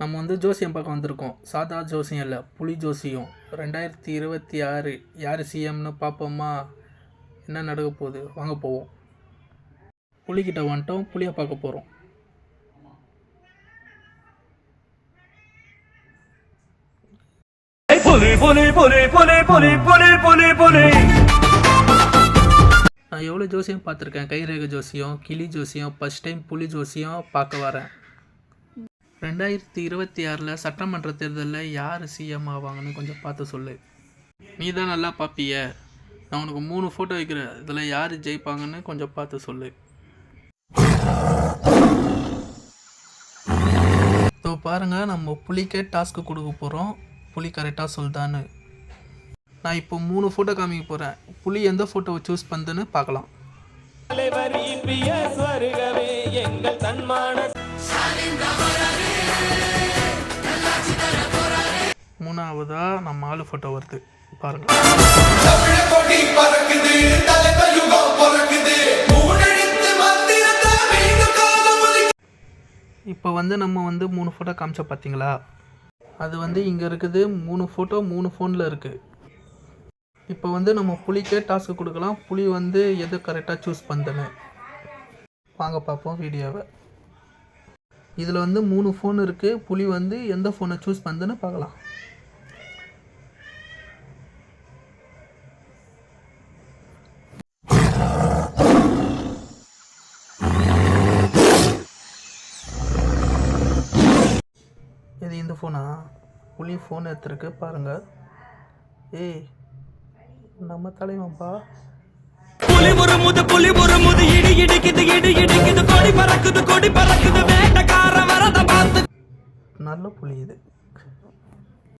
நம்ம வந்து ஜோசியம் பார்க்க வந்திருக்கோம். சாதா ஜோசியம் இல்லை, புலி ஜோசியம். 2026 யார் சிஎம்னு பார்ப்போமா? என்ன நடக்க போகுது, வாங்க போவோம். புலிகிட்ட வந்துட்டோம், புளியை பார்க்க போகிறோம். நான் எவ்வளோ ஜோசியம் பார்த்துருக்கேன். கைரேகை ஜோசியம், கிளி ஜோசியம், ஃபஸ்ட் டைம் புலி ஜோசியம் பார்க்க வரேன். 2026 சட்டமன்ற தேர்தலில் யார் சிஎம் ஆவாங்கன்னு கொஞ்சம் பார்த்து சொல்லு. நீ தான் நல்லா பார்ப்பிய. நான் உனக்கு 3 ஃபோட்டோ வைக்கிறேன். இதில் யார் ஜெயிப்பாங்கன்னு கொஞ்சம் பார்த்து சொல்லு. இப்போ பாருங்கள், நம்ம புலிக்கே டாஸ்க்கு கொடுக்க போகிறோம். புலி கரெக்டாக சொல்லுதான்னு. நான் இப்போ 3 ஃபோட்டோ காமிக்க போகிறேன். புலி எந்த ஃபோட்டோவை சூஸ் பண்ணுதுன்னு பார்க்கலாம். மூணாவதா நம்ம ஆளு ஃபோட்டோ வருது பாருங்க. இப்போ வந்து நம்ம வந்து 3 ஃபோட்டோ காமிச்சோம் பார்த்தீங்களா? அது வந்து இங்கே இருக்குது. 3 ஃபோட்டோ 3 ஃபோனில் இருக்குது. இப்போ வந்து நம்ம புலிக்கே டாஸ்க்கு கொடுக்கலாம். புலி வந்து எது கரெக்டாக சூஸ் பண்ணுதுன்னு வாங்க பார்ப்போம் வீடியோவை. இதில் வந்து 3 ஃபோன் இருக்குது. புலி வந்து எந்த ஃபோனை சூஸ் பண்ணுதுன்னு பார்க்கலாம். இது இந்த ஃபோனா? புலி ஃபோன் எடுத்துருக்கு பாருங்கள். ஏய், நம்ம தலைவன்பா. புலி முறுமுது இடி இடிக்குது கொடி பறக்குது வேட்டக்கார வரத பார்த்து. நல்ல புலி இது.